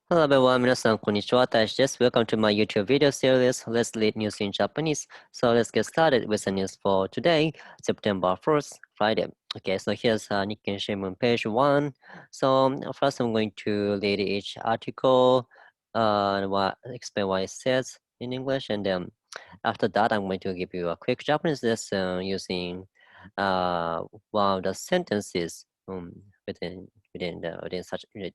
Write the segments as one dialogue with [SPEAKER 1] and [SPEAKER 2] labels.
[SPEAKER 1] Hello everyone, 皆さんこんにちは、大志です。Welcome to my YouTube video series, Let's Read News in Japanese. So let's get started with the news for today, September 1st, Friday. Okay, so here's Nikkei Shimbun page 1. So first I'm going to read each article, explain what it says in English, and then after that I'm going to give you a quick Japanese lesson using one of the sentences within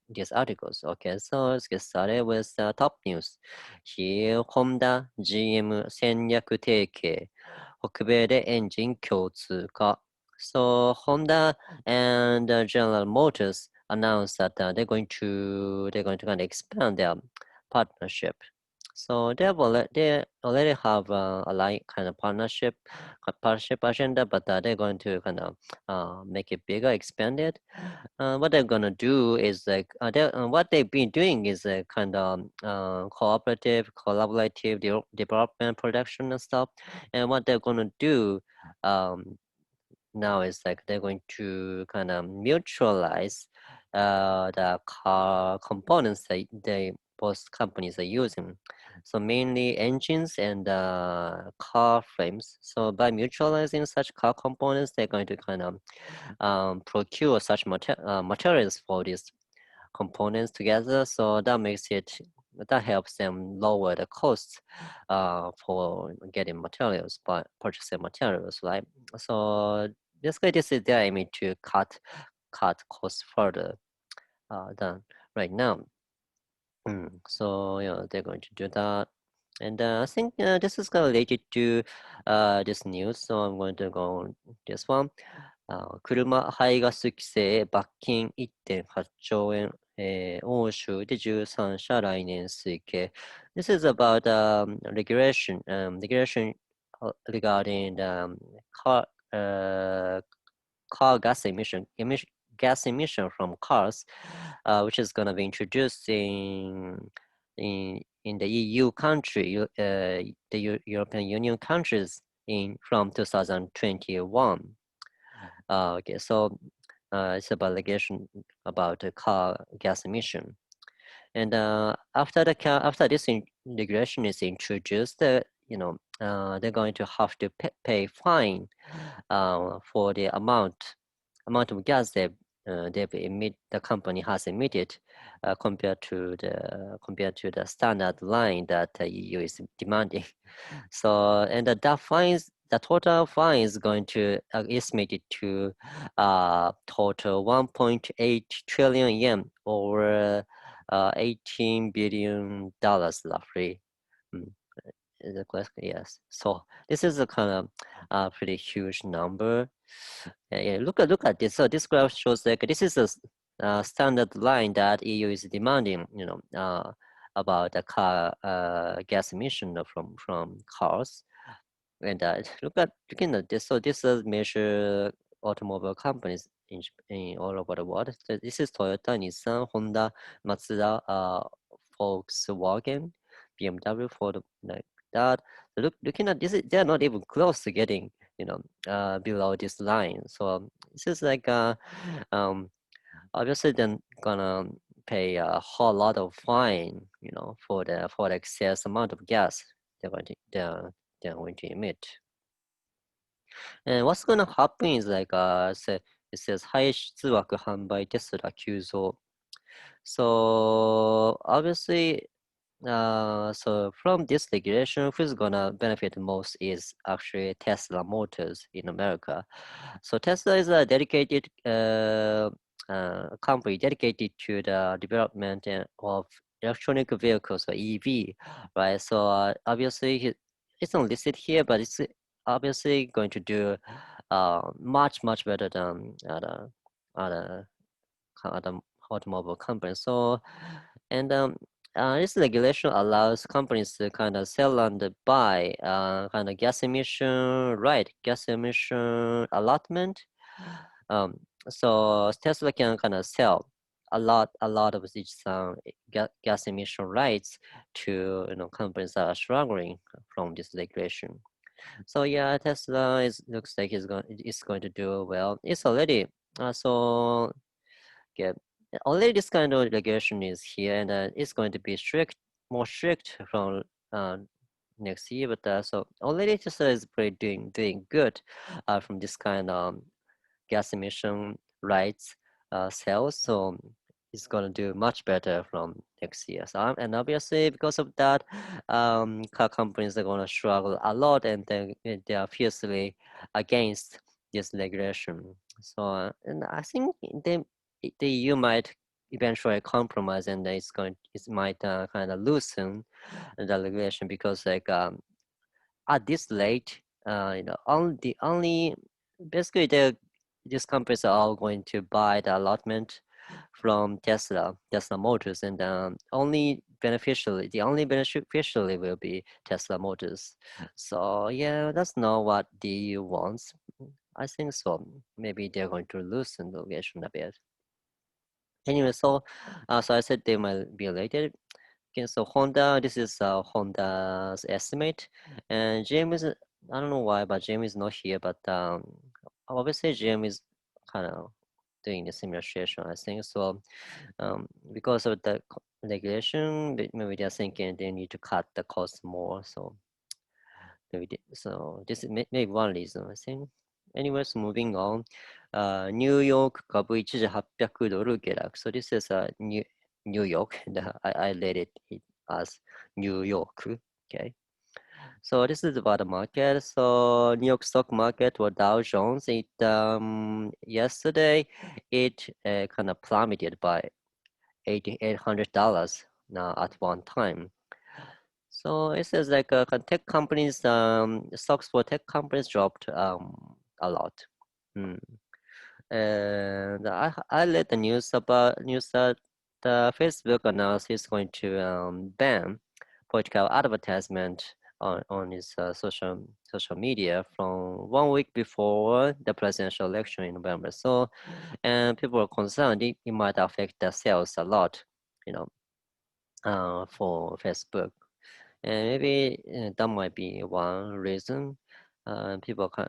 [SPEAKER 1] these articles. Okay, so let's get started with the top news. Here, Honda GM 戦略提携、北米でエンジン共通化。So Honda and General Motors announced that they're going to kind of expand their partnership. So they already have a like kind of partnership agenda, but they're going to kind of make it bigger, expand it. What they're gonna do is what they've been doing is a kind of collaborative development, production and stuff. And what they're gonna do now is like they're going to kind of mutualize the car components that both companies are using. So mainly engines and car frames. So by mutualizing such car components, they're going to kind of procure such materials for these components together. So that helps them lower the costs for getting materials, by purchasing materials, right? So basically, this is their aim to cut costs further than right now. So they're going to do that. And I think this is related to this news, so I'm going to go on this one. 車排ガス規制罰金1.8兆円、欧州で13社来年推計。This is about regulation regarding car gas emission from cars, which is going to be introduced in the EU country, the European Union countries from 2021. Okay, so it's about regulation about car gas emission. And after this regulation is introduced, they're going to have to pay fine for the amount of gas the company has emitted compared to the standard line that the EU is demanding. So and the total fine is going to estimated to total 1.8 trillion yen, or $18 billion roughly. Is it correct? Yes. So this is a kind of pretty huge number. Yeah, look at this. So this graph shows like this is a standard line that EU is demanding, about the car gas emission from cars. And looking at this, so this is measure automobile companies in all over the world. So this is Toyota, Nissan, Honda, Mazda, Volkswagen, BMW, Ford, like that. So looking at this, they're not even close to getting below this line. So this is like obviously they're gonna pay a whole lot of fine, for the excess amount of gas they're going to emit. And what's gonna happen is like it says 排出枠販売テスラ急増. So obviously, so from this regulation, who's gonna benefit most is actually Tesla Motors in America. So Tesla is a dedicated company dedicated to the development of electronic vehicles, or EV, right? So obviously it's not listed here, but it's obviously going to do much better than other automobile companies. So, and this regulation allows companies to kind of sell and buy kind of gas emission allotment. So Tesla can kind of sell a lot of these gas emission rights to companies that are struggling from this regulation. So yeah, Tesla looks like it's going to do well. It's already so yeah, already this kind of regulation is here, and it's going to be more strict from next year. But so already Tesla is pretty doing good from this kind of gas emission rights sales. So it's going to do much better from next year. So, and obviously because of that, car companies are going to struggle a lot, and they are fiercely against this regulation. So and I think the EU might eventually compromise, and it might kind of loosen the regulation, because like at this late, only basically these companies are all going to buy the allotment from Tesla Motors, and the only beneficiary will be Tesla Motors. So yeah, that's not what the EU wants. I think so. Maybe they're going to loosen the regulation a bit. Anyway, so I said they might be related. Okay, so Honda, this is Honda's estimate, and GM is, I don't know why, but GM is not here, but obviously GM is kind of doing the similar situation, I think. So because of the regulation, maybe they're thinking they need to cut the cost more. So this is maybe one reason, I think. Anyways, moving on. 뉴욕株一時$800 下落. So this is New York. And I read it as New York. Okay. So this is about the market. So New York stock market or Dow Jones, yesterday it kind of plummeted by $800 now at one time. So it says like tech companies, stocks for tech companies dropped a lot. And I read the news that Facebook announced it's going to ban political advertisement on its social media from 1 week before the presidential election in November. So, and people are concerned it might affect the sales a lot, for Facebook. And maybe that might be one reason people can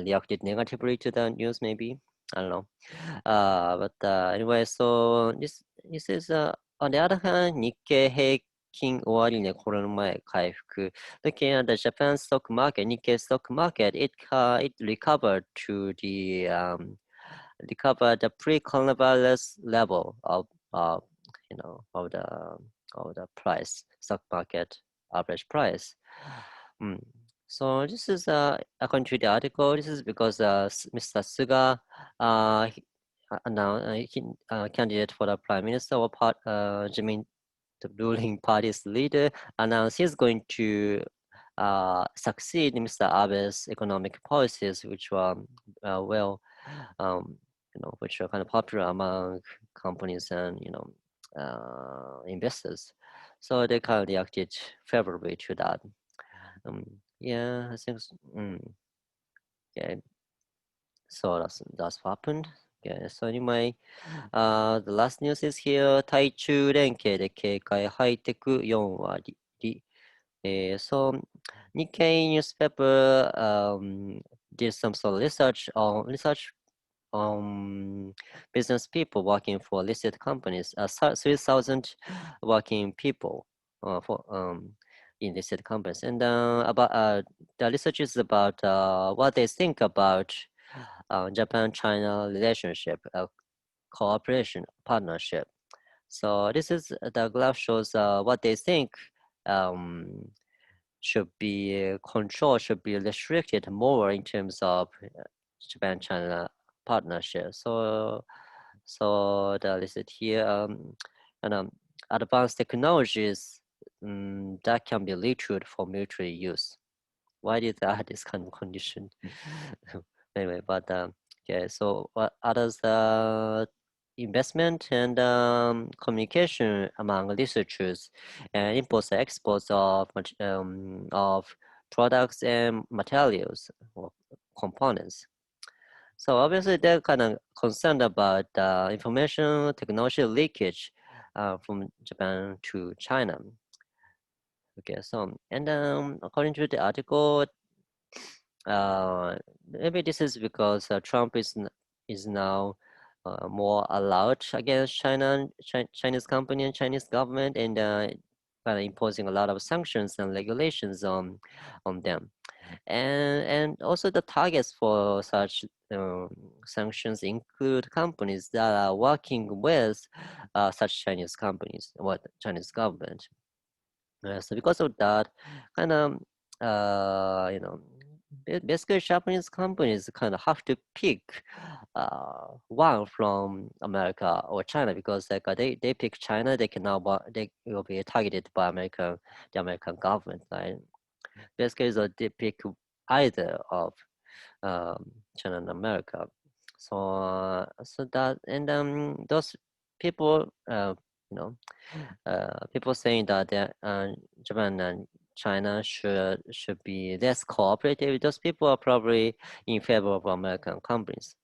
[SPEAKER 1] reacted negatively to the news. Maybe, I don't know. But anyway, so this is on the other hand, Nikkei 平均終値これの前回復. Looking at the Japan stock market, Nikkei stock market, it recovered to the pre-coronavirus level of the price, stock market average price. So this is according to the article. This is because Mr. Suga, candidate for the prime minister or the ruling party's leader, announced he's going to succeed Mr. Abe's economic policies, which were which are kind of popular among companies and investors. So they kind of reacted favorably to that. Yeah, I think. Yeah. So that's what happened. Yeah. So anyway, the last news is here. 対中連携で警戒ハイテク4割。So Nikkei newspaper did some sort of research on business people working for listed companies. 3,000 working people for in listed companies, and about the research is about what they think about Japan-China relationship, cooperation, partnership. So this is the graph shows what they think should be controlled, should be restricted more in terms of Japan-China partnership. So the listed here and advanced technologies that can be literate for military use. Why did they add this kind of condition? Anyway, but okay. So what others? Investment and communication among researchers, and imports and exports of products and materials or components. So obviously they're kind of concerned about information technology leakage from Japan to China. Okay, so and according to the article, maybe this is because Trump is now more allowed against Chinese company and Chinese government, and kind of imposing a lot of sanctions and regulations on them. And also the targets for such sanctions include companies that are working with such Chinese companies or Chinese government. So because of that, kind of you know, basically Japanese companies kind of have to pick one from America or China, because like they pick China, they will be targeted by the American government, right? Basically, so they pick either of China and America. So that, and those people, you know, people saying that Japan and China should be less cooperative. Those people are probably in favor of American companies.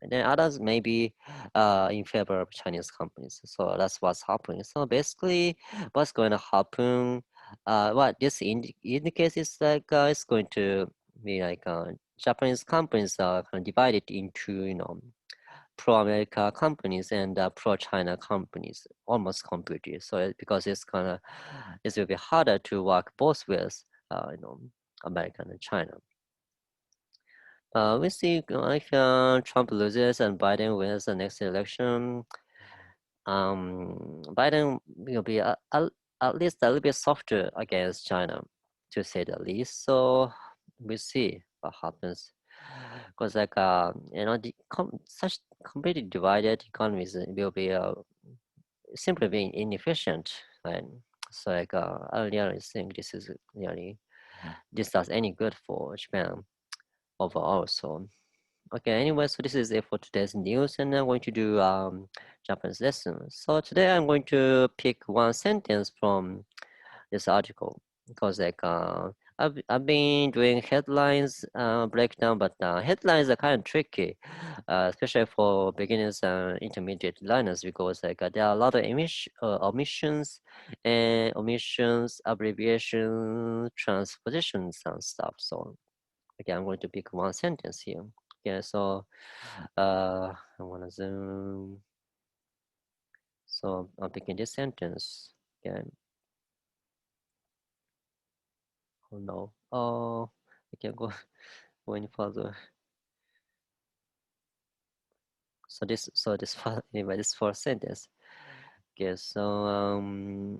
[SPEAKER 1] And then others may be in favor of Chinese companies. So that's what's happening. So basically, what's going to happen? What this indicates is like it's going to be like Japanese companies are kind of divided into pro-America companies and pro-China companies, almost completely. So because it will be harder to work both with America and China. We see if Trump loses and Biden wins the next election, Biden will be at least a little bit softer against China, to say the least. So we see what happens. Because such completely divided economies will be simply being inefficient, right? So I really think this does any good for Japan overall. So okay, anyway, so this is it for today's news, and I'm going to do Japanese lesson. So today I'm going to pick one sentence from this article, because I've been doing headlines breakdown, but headlines are kind of tricky, especially for beginners and intermediate learners, because there are a lot of omissions, abbreviations, transpositions, and stuff. So okay, I'm going to pick one sentence here. Okay, so I want to zoom. So I'm picking this sentence. Okay. Oh no. Oh, I can't go any further. Anyway, this first sentence. Okay, so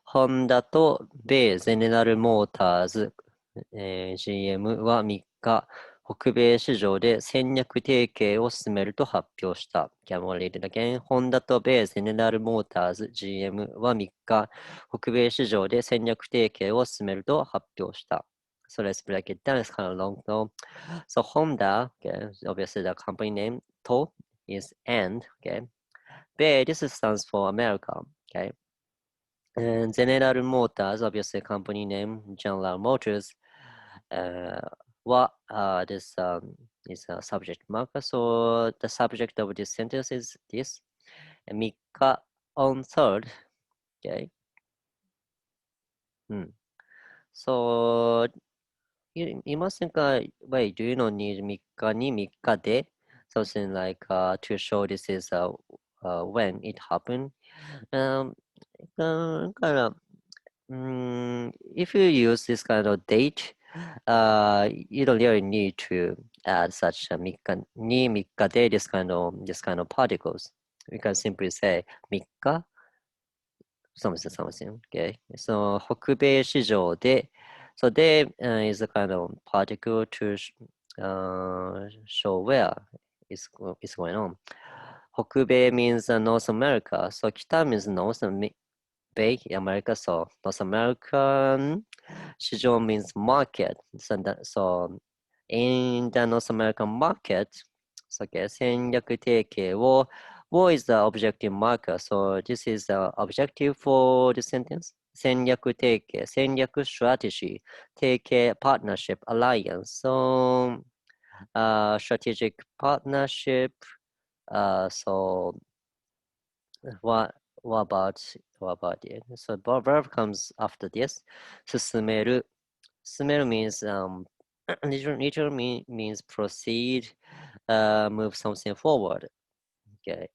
[SPEAKER 1] ホンダと米ゼネラルモーターズ、GM は3日、北米市場で戦略提携を進めると発表した。Okay, I'm gonna read it again. ホンダと米ゼネラルモーターズ GM は3日、北米市場で戦略提携を進めると発表した。So let's break it down. It's kind of long though. So Honda, okay, obviously the company name. To is and, okay. Bei, this stands for America, okay. And General Motors, obviously company name, General Motors. What this is a subject marker. So the subject of this sentence is this. 3日 on 3rd, okay. So you must think, wait, do you not need 3日に3日で something like to show this is when it happened? Kind of, if you use this kind of date, you don't really need to add such a 3日に3日で this kind of particles. We can simply say 3日 something, okay? So 北米市場で so they is a kind of particle to show where it's going on. 北米 means North America, so 北 means North Bay America, so North American 市場 means market. So in the North American market, so okay, 戦略提携を War is the objective marker, so this is the objective for the sentence. 戦略提携、戦略 strategy, 提携 partnership, alliance. So strategic partnership. So what about it? So verb comes after this. 進める. 進める means literally means proceed, move something forward. Okay.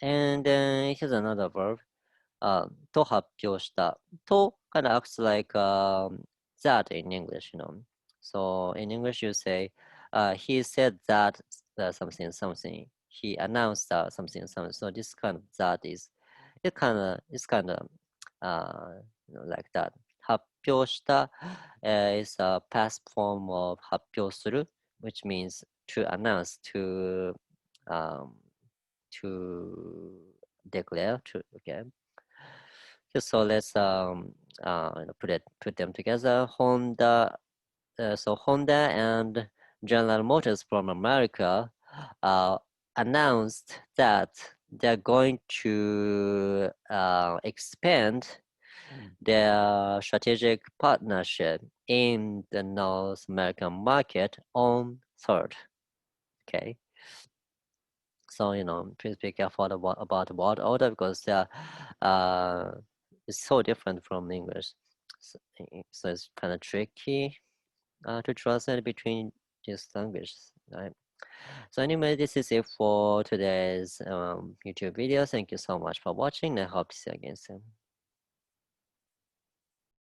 [SPEAKER 1] And then here's another verb. と発表した。と kind of acts like that in English, you know. So in English, you say, he said that something, something. He announced that something, something. So this kind of that is, it's kind of like that. 発表した、is a past form of 発表する, which means to announce, to declare, okay. So let's put them together. So Honda and General Motors from America announced that they're going to expand their strategic partnership in the North American market on third. Okay. So, please be careful about word order because it's so different from English. So it's kind of tricky to translate between these languages, right? So anyway, this is it for today's YouTube video. Thank you so much for watching. I hope to see you again soon.